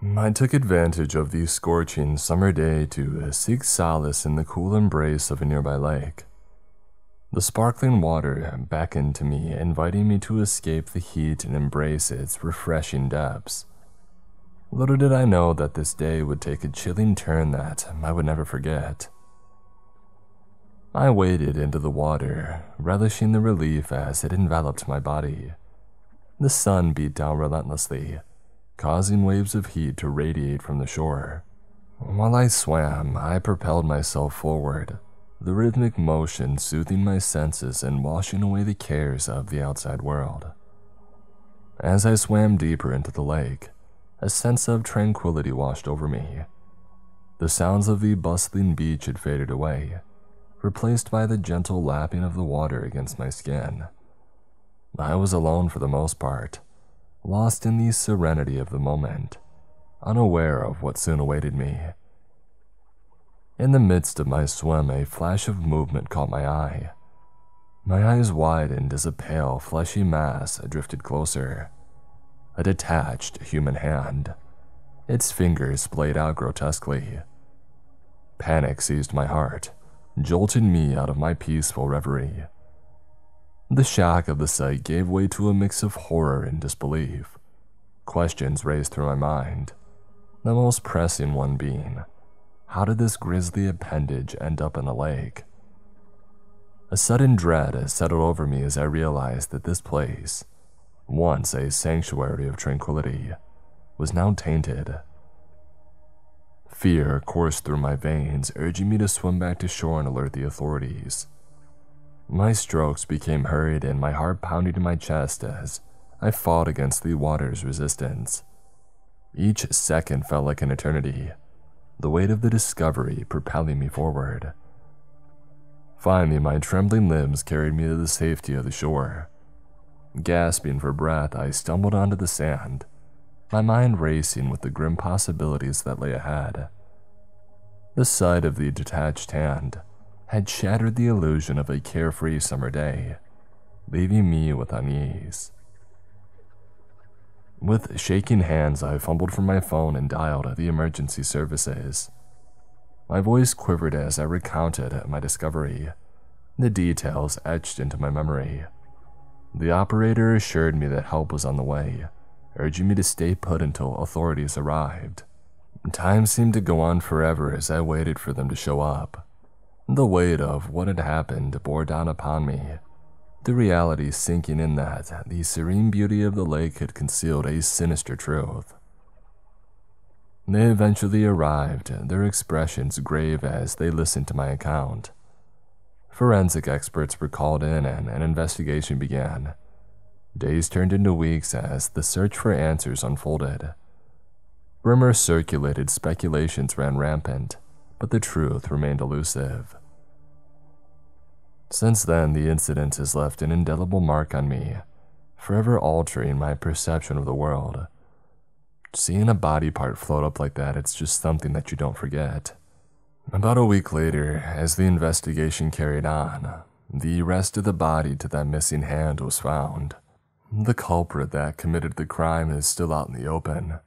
I took advantage of the scorching summer day to seek solace in the cool embrace of a nearby lake. The sparkling water beckoned to me, inviting me to escape the heat and embrace its refreshing depths. Little did I know that this day would take a chilling turn that I would never forget. I waded into the water, relishing the relief as it enveloped my body. The sun beat down relentlessly, causing waves of heat to radiate from the shore. While I swam, I propelled myself forward, the rhythmic motion soothing my senses and washing away the cares of the outside world. As I swam deeper into the lake, a sense of tranquility washed over me. The sounds of the bustling beach had faded away, replaced by the gentle lapping of the water against my skin. I was alone for the most part, lost in the serenity of the moment, unaware of what soon awaited me. In the midst of my swim, a flash of movement caught my eye. My eyes widened as a pale, fleshy mass drifted closer. A detached human hand, its fingers splayed out grotesquely. Panic seized my heart, jolting me out of my peaceful reverie. The shock of the sight gave way to a mix of horror and disbelief. Questions raced through my mind, the most pressing one being, how did this grisly appendage end up in a lake? A sudden dread settled over me as I realized that this place, once a sanctuary of tranquility, was now tainted. Fear coursed through my veins, urging me to swim back to shore and alert the authorities. My strokes became hurried and my heart pounded in my chest as I fought against the water's resistance. Each second felt like an eternity, the weight of the discovery propelling me forward. Finally, my trembling limbs carried me to the safety of the shore. Gasping for breath, I stumbled onto the sand, my mind racing with the grim possibilities that lay ahead. The sight of the detached hand had shattered the illusion of a carefree summer day, leaving me with unease. With shaking hands, I fumbled for my phone and dialed the emergency services. My voice quivered as I recounted my discovery, the details etched into my memory. The operator assured me that help was on the way, urging me to stay put until authorities arrived. Time seemed to go on forever as I waited for them to show up. The weight of what had happened bore down upon me, the reality sinking in that the serene beauty of the lake had concealed a sinister truth. They eventually arrived, their expressions grave as they listened to my account. Forensic experts were called in and an investigation began. Days turned into weeks as the search for answers unfolded. Rumors circulated, speculations ran rampant, but the truth remained elusive. Since then, the incident has left an indelible mark on me, forever altering my perception of the world. Seeing a body part float up like that, it's just something that you don't forget. About a week later, as the investigation carried on, the rest of the body to that missing hand was found. The culprit that committed the crime is still out in the open.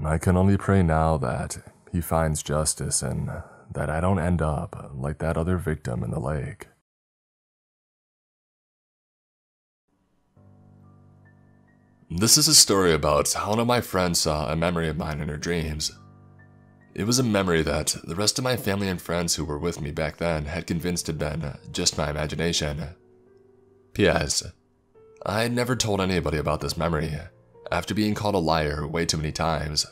I can only pray now that he finds justice and that I don't end up like that other victim in the lake. This is a story about how one of my friends saw a memory of mine in her dreams. It was a memory that the rest of my family and friends who were with me back then had convinced had been just my imagination. P.S. I had never told anybody about this memory, after being called a liar way too many times.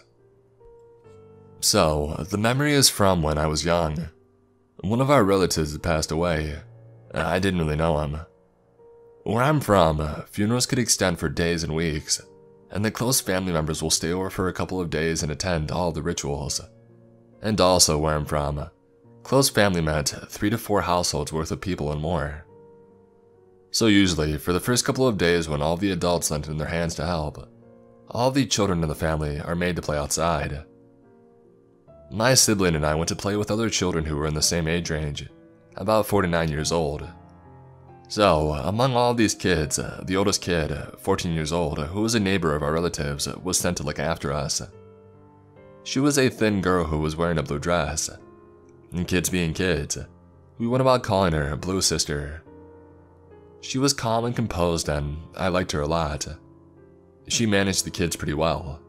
So, the memory is from when I was young. One of our relatives had passed away. I didn't really know him. Where I'm from, funerals could extend for days and weeks, and the close family members will stay over for a couple of days and attend all the rituals. And also where I'm from, close family meant 3 to 4 households worth of people and more. So usually, for the first couple of days when all the adults lent in their hands to help, all the children in the family are made to play outside. My sibling and I went to play with other children who were in the same age range, about 4 to 9 years old. So, among all these kids, the oldest kid, 14 years old, who was a neighbor of our relatives, was sent to look after us. She was a thin girl who was wearing a blue dress. And kids being kids, we went about calling her Blue Sister. She was calm and composed, and I liked her a lot. She managed the kids pretty well,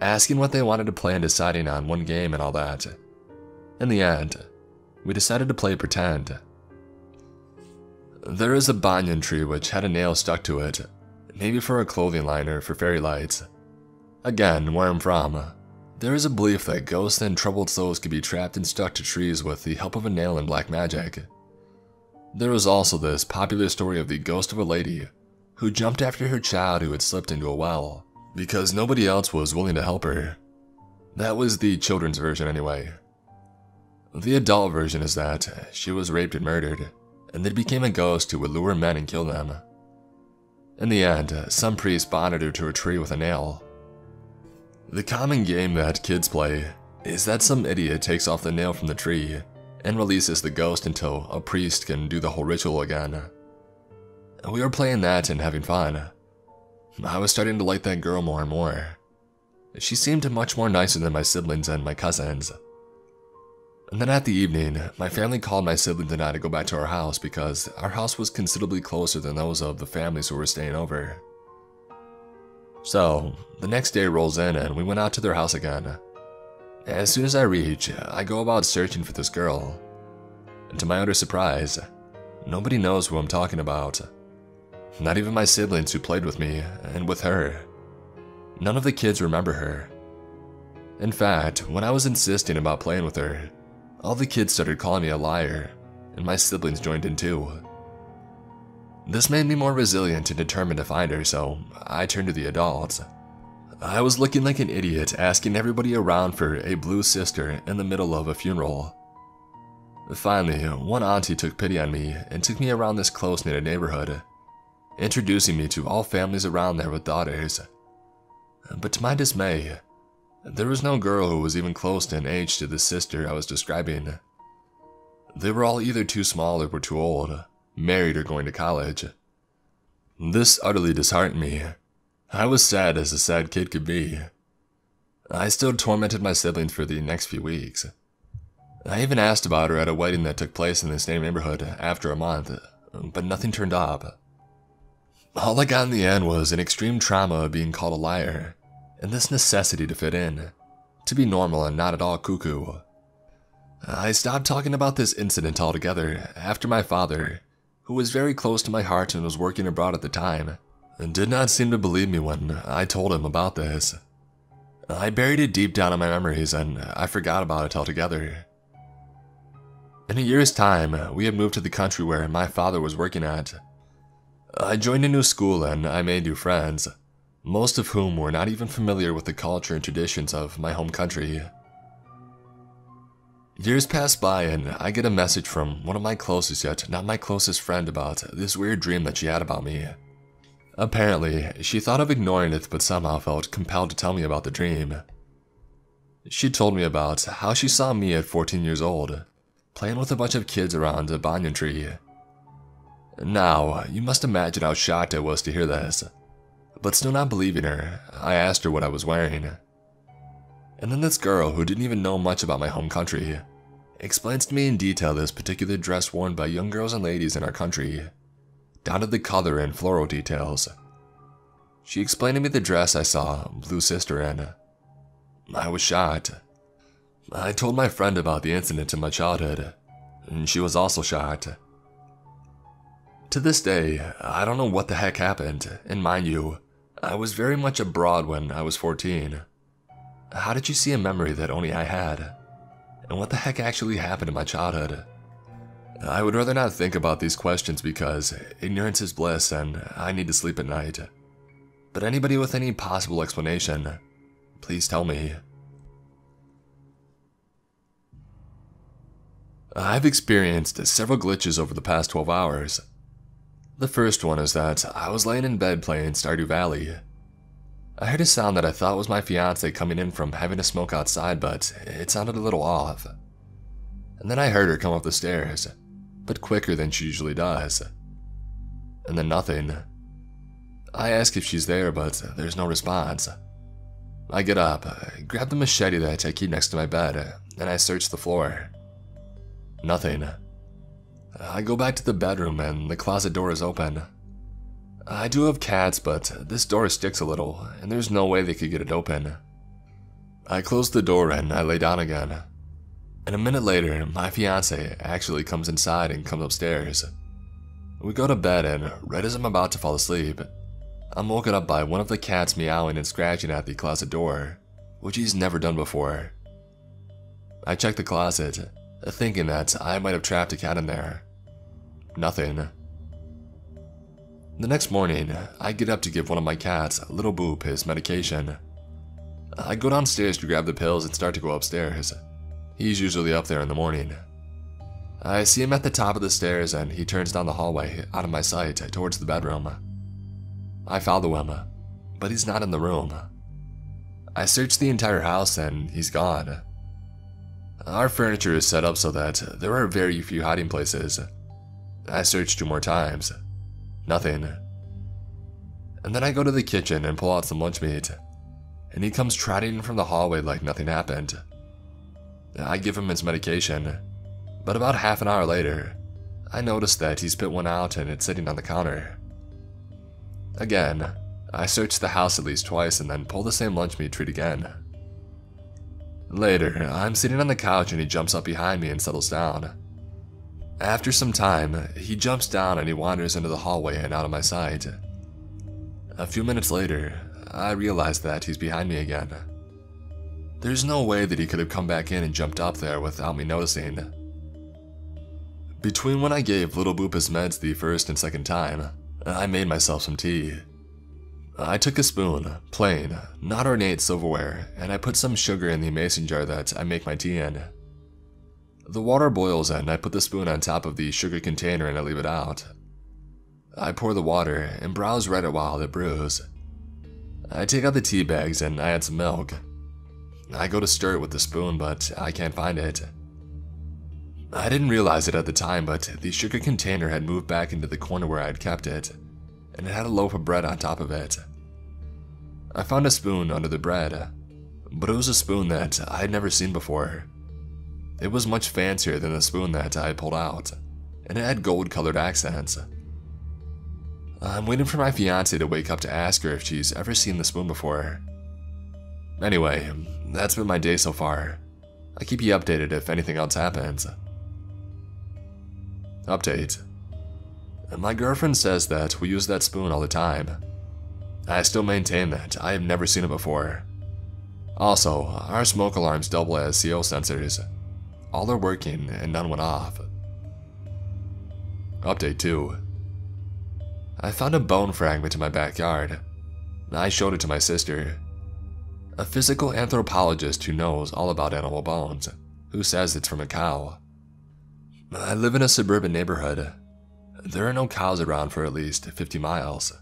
asking what they wanted to play and deciding on one game and all that. In the end, we decided to play pretend. There is a banyan tree which had a nail stuck to it, maybe for a clothing line or for fairy lights. Again, where I'm from, there is a belief that ghosts and troubled souls can be trapped and stuck to trees with the help of a nail and black magic. There was also this popular story of the ghost of a lady who jumped after her child who had slipped into a well because nobody else was willing to help her. That was the children's version anyway. The adult version is that she was raped and murdered, and then became a ghost who would lure men and kill them. In the end, some priest bonded her to a tree with a nail. The common game that kids play is that some idiot takes off the nail from the tree and releases the ghost until a priest can do the whole ritual again. We were playing that and having fun. I was starting to like that girl more and more. She seemed much more nicer than my siblings and my cousins. And then at the evening, my family called my siblings and I to go back to our house because our house was considerably closer than those of the families who were staying over. So, the next day rolls in and we went out to their house again. As soon as I reach, I go about searching for this girl. And to my utter surprise, nobody knows who I'm talking about. Not even my siblings who played with me and with her. None of the kids remember her. In fact, when I was insisting about playing with her, all the kids started calling me a liar, and my siblings joined in too. This made me more resilient and determined to find her, so I turned to the adults. I was looking like an idiot asking everybody around for a blue sister in the middle of a funeral. Finally, one auntie took pity on me and took me around this close-knit neighborhood, introducing me to all families around there with daughters. But to my dismay, there was no girl who was even close in age to the sister I was describing. They were all either too small or were too old, married or going to college. This utterly disheartened me. I was sad as a sad kid could be. I still tormented my siblings for the next few weeks. I even asked about her at a wedding that took place in the same neighborhood after a month, but nothing turned up. All I got in the end was an extreme trauma of being called a liar, and this necessity to fit in, to be normal and not at all cuckoo. I stopped talking about this incident altogether after my father, who was very close to my heart and was working abroad at the time, and did not seem to believe me when I told him about this. I buried it deep down in my memories and I forgot about it altogether. In a year's time, we had moved to the country where my father was working at. I joined a new school and I made new friends, most of whom were not even familiar with the culture and traditions of my home country. Years pass by and I get a message from one of my closest yet not my closest friend about this weird dream that she had about me. Apparently, she thought of ignoring it but somehow felt compelled to tell me about the dream. She told me about how she saw me at 14 years old, playing with a bunch of kids around a banyan tree. Now, you must imagine how shocked I was to hear this. But still not believing her, I asked her what I was wearing. And then this girl, who didn't even know much about my home country, explains to me in detail this particular dress worn by young girls and ladies in our country, down to the color and floral details. She explained to me the dress I saw Blue Sister in. I was shocked. I told my friend about the incident in my childhood, and she was also shocked. To this day, I don't know what the heck happened, and mind you, I was very much abroad when I was 14. How did you see a memory that only I had? And what the heck actually happened in my childhood? I would rather not think about these questions because ignorance is bliss and I need to sleep at night. But anybody with any possible explanation, please tell me. I've experienced several glitches over the past 12 hours. The first one is that I was laying in bed playing Stardew Valley. I heard a sound that I thought was my fiance coming in from having a smoke outside, but it sounded a little off. And then I heard her come up the stairs, but quicker than she usually does. And then nothing. I ask if she's there, but there's no response. I get up, grab the machete that I keep next to my bed, and I search the floor. Nothing. I go back to the bedroom and the closet door is open. I do have cats, but this door sticks a little, and there's no way they could get it open. I close the door and I lay down again. And a minute later, my fiance actually comes inside and comes upstairs. We go to bed, and right as I'm about to fall asleep, I'm woken up by one of the cats meowing and scratching at the closet door, which he's never done before. I check the closet, thinking that I might have trapped a cat in there. Nothing. The next morning, I get up to give one of my cats, Little Boop, his medication. I go downstairs to grab the pills and start to go upstairs. He's usually up there in the morning. I see him at the top of the stairs and he turns down the hallway out of my sight towards the bedroom. I follow him, but he's not in the room. I search the entire house and he's gone. Our furniture is set up so that there are very few hiding places. I search 2 more times. Nothing. And then I go to the kitchen and pull out some lunch meat, and he comes trotting from the hallway like nothing happened. I give him his medication, but about half an hour later, I notice that he spit one out and it's sitting on the counter. Again, I search the house at least twice and then pull the same lunch meat treat again. Later, I'm sitting on the couch and he jumps up behind me and settles down. After some time, he jumps down and he wanders into the hallway and out of my sight. A few minutes later, I realize that he's behind me again. There's no way that he could have come back in and jumped up there without me noticing. Between when I gave Little Boop his meds the first and second time, I made myself some tea. I took a spoon, plain, not ornate silverware, and I put some sugar in the mason jar that I make my tea in. The water boils and I put the spoon on top of the sugar container and I leave it out. I pour the water and browse Reddit while it brews. I take out the tea bags and I add some milk. I go to stir it with the spoon, but I can't find it. I didn't realize it at the time, but the sugar container had moved back into the corner where I had kept it, and it had a loaf of bread on top of it. I found a spoon under the bread, but it was a spoon that I had never seen before. It was much fancier than the spoon that I had pulled out, and it had gold-colored accents. I'm waiting for my fiance to wake up to ask her if she's ever seen the spoon before. Anyway, that's been my day so far. I'll keep you updated if anything else happens. Update. My girlfriend says that we use that spoon all the time. I still maintain that I have never seen it before. Also, our smoke alarms double as CO sensors. All are working and none went off. Update 2. I found a bone fragment in my backyard. I showed it to my sister, a physical anthropologist who knows all about animal bones, who says it's from a cow. I live in a suburban neighborhood. There are no cows around for at least 50 miles.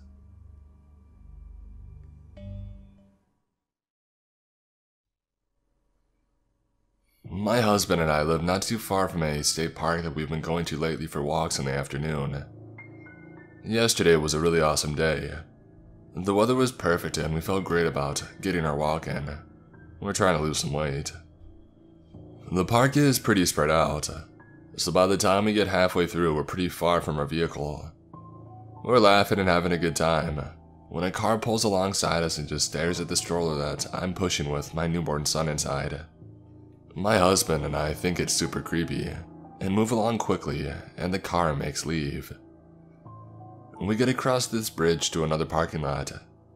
My husband and I live not too far from a state park that we've been going to lately for walks in the afternoon. Yesterday was a really awesome day. The weather was perfect and we felt great about getting our walk in. We're trying to lose some weight. The park is pretty spread out, so by the time we get halfway through, we're pretty far from our vehicle. We're laughing and having a good time when a car pulls alongside us and just stares at the stroller that I'm pushing with my newborn son inside. My husband and I think it's super creepy and move along quickly, and the car makes leave. We get across this bridge to another parking lot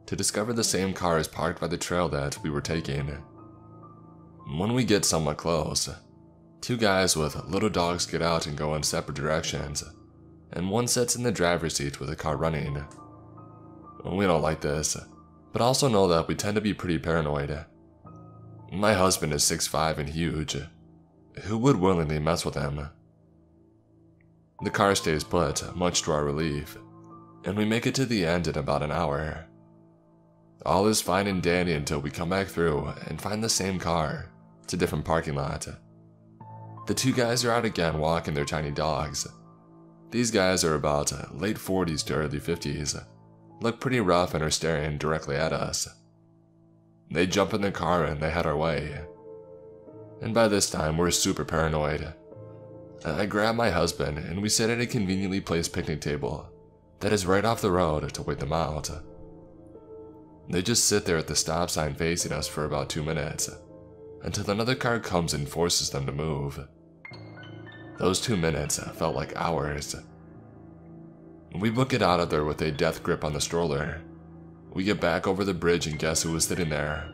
to discover the same car is parked by the trail that we were taking. When we get somewhat close, 2 guys with little dogs get out and go in separate directions, and one sits in the driver's seat with the car running. We don't like this, but also know that we tend to be pretty paranoid. My husband is 6'5" and huge. Who would willingly mess with him? The car stays put, much to our relief, and we make it to the end in about an hour. All is fine and dandy until we come back through and find the same car. It's a different parking lot. The 2 guys are out again walking their tiny dogs. These guys are about late 40s to early 50s, look pretty rough and are staring directly at us. They jump in their car and they head our way. And by this time, we're super paranoid. I grab my husband and we sit at a conveniently placed picnic table that is right off the road to wait them out. They just sit there at the stop sign facing us for about 2 minutes, until another car comes and forces them to move. Those 2 minutes felt like hours. We book it out of there with a death grip on the stroller. We get back over the bridge and guess who was sitting there?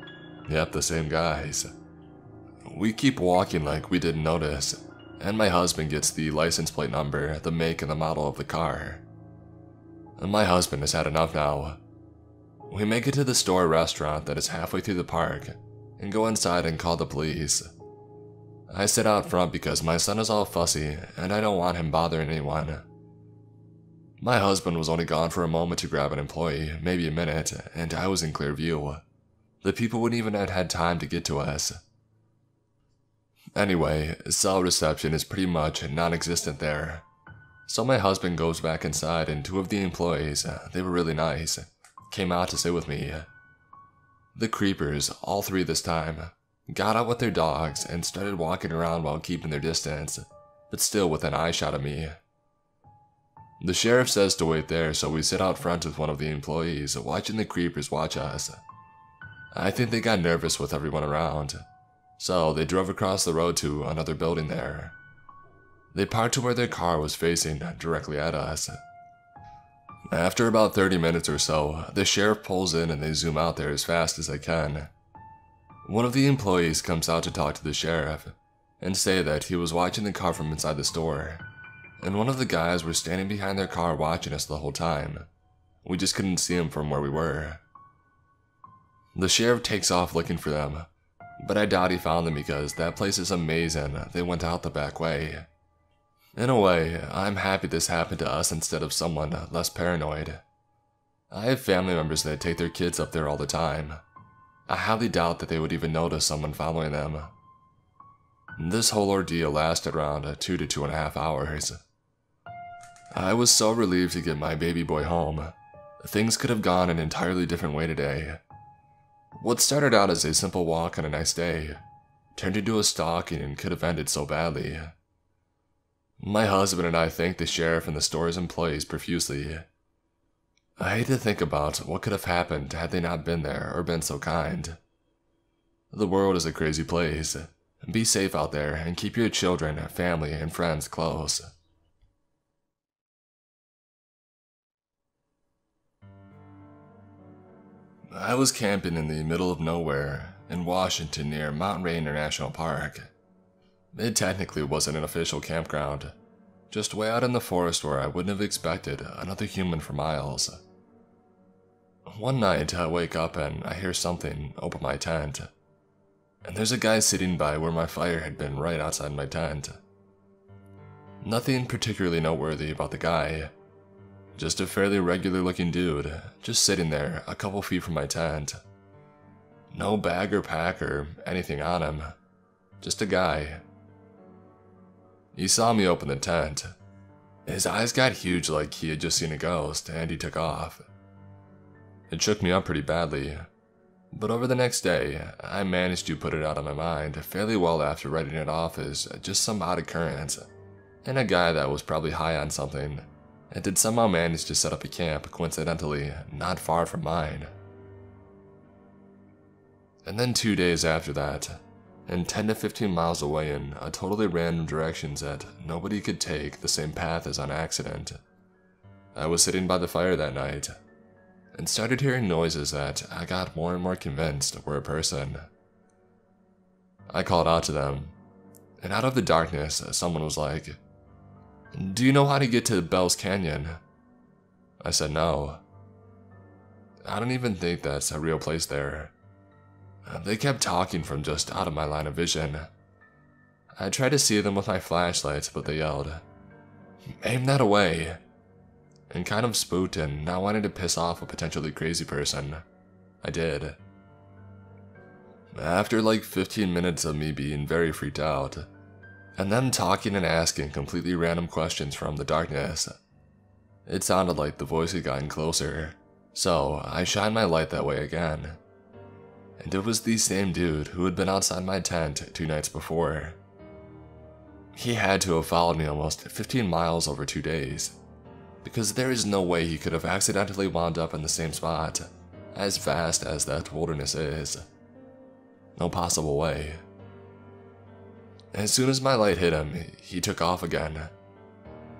Yep, the same guys. We keep walking like we didn't notice, and my husband gets the license plate number, the make and the model of the car. And my husband has had enough now. We make it to the store restaurant that is halfway through the park and go inside and call the police. I sit out front because my son is all fussy and I don't want him bothering anyone. My husband was only gone for a moment to grab an employee, maybe a minute, and I was in clear view. The people wouldn't even have had time to get to us. Anyway, cell reception is pretty much non-existent there. So my husband goes back inside and 2 of the employees, they were really nice, came out to sit with me. The creepers, all 3 this time, got out with their dogs and started walking around while keeping their distance, but still within eyeshot of me. The sheriff says to wait there, so we sit out front with one of the employees, watching the creepers watch us. I think they got nervous with everyone around, so they drove across the road to another building there. They parked to where their car was facing directly at us. After about 30 minutes or so, the sheriff pulls in and they zoom out there as fast as they can. One of the employees comes out to talk to the sheriff and say that he was watching the car from inside the store, and one of the guys was standing behind their car watching us the whole time. We just couldn't see him from where we were. The sheriff takes off looking for them, but I doubt he found them because that place is amazing. They went out the back way. In a way, I'm happy this happened to us instead of someone less paranoid. I have family members that take their kids up there all the time. I highly doubt that they would even notice someone following them. This whole ordeal lasted around 2 to 2.5 hours. I was so relieved to get my baby boy home. Things could have gone an entirely different way today. What started out as a simple walk on a nice day turned into a stalking and could have ended so badly. My husband and I thank the sheriff and the store's employees profusely. I hate to think about what could have happened had they not been there or been so kind. The world is a crazy place. Be safe out there and keep your children, family, and friends close. I was camping in the middle of nowhere in Washington near Mount Rainier National Park. It technically wasn't an official campground, just way out in the forest where I wouldn't have expected another human for miles. One night I wake up and I hear something open my tent, and there's a guy sitting by where my fire had been right outside my tent. Nothing particularly noteworthy about the guy, just a fairly regular looking dude, just sitting there a couple feet from my tent. No bag or pack or anything on him, just a guy. He saw me open the tent. His eyes got huge like he had just seen a ghost, and he took off. It shook me up pretty badly, but over the next day, I managed to put it out of my mind fairly well after writing it off as just some odd occurrence, and a guy that was probably high on something, and did somehow manage to set up a camp coincidentally not far from mine. And then 2 days after that, and 10 to 15 miles away in a totally random directions that nobody could take the same path as on accident, I was sitting by the fire that night, and started hearing noises that I got more and more convinced were a person. I called out to them, and out of the darkness, someone was like, "Do you know how to get to Bell's Canyon?" I said no. I don't even think that's a real place there. They kept talking from just out of my line of vision. I tried to see them with my flashlight, but they yelled, "Aim that away!" And kind of spooked and not wanting to piss off a potentially crazy person, I did. After like 15 minutes of me being very freaked out, and them talking and asking completely random questions from the darkness, it sounded like the voice had gotten closer, so I shined my light that way again. and it was the same dude who had been outside my tent 2 nights before. He had to have followed me almost 15 miles over 2 days, because there is no way he could have accidentally wound up in the same spot, as vast as that wilderness is. No possible way. As soon as my light hit him, he took off again.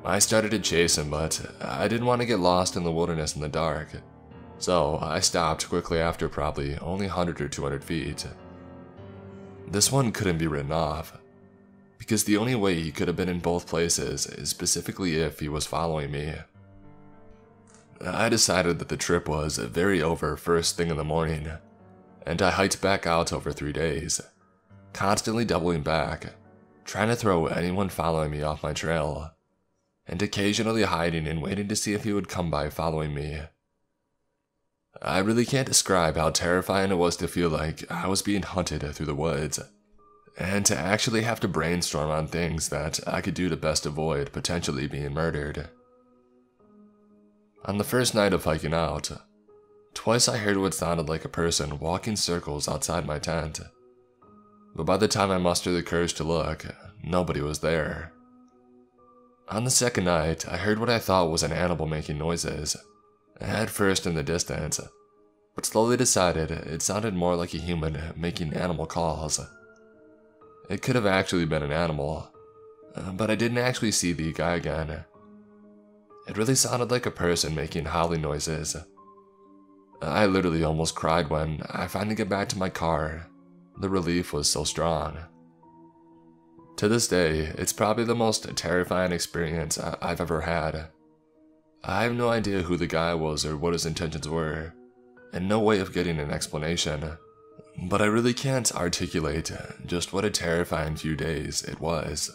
I started to chase him, but I didn't want to get lost in the wilderness in the dark, so I stopped quickly after probably only 100 or 200 feet. This one couldn't be written off, because the only way he could have been in both places is specifically if he was following me. I decided that the trip was very over first thing in the morning, and I hiked back out over 3 days, constantly doubling back, trying to throw anyone following me off my trail, and occasionally hiding and waiting to see if he would come by following me. I really can't describe how terrifying it was to feel like I was being hunted through the woods, and to actually have to brainstorm on things that I could do to best avoid potentially being murdered. On the first night of hiking out, twice I heard what sounded like a person walking circles outside my tent, but by the time I mustered the courage to look, nobody was there. On the second night, I heard what I thought was an animal making noises, at first in the distance, but slowly decided it sounded more like a human making animal calls. It could have actually been an animal, but I didn't actually see the guy again. It really sounded like a person making howling noises. I literally almost cried when I finally got back to my car. The relief was so strong. To this day, it's probably the most terrifying experience I've ever had. I have no idea who the guy was or what his intentions were, and no way of getting an explanation, but I really can't articulate just what a terrifying few days it was.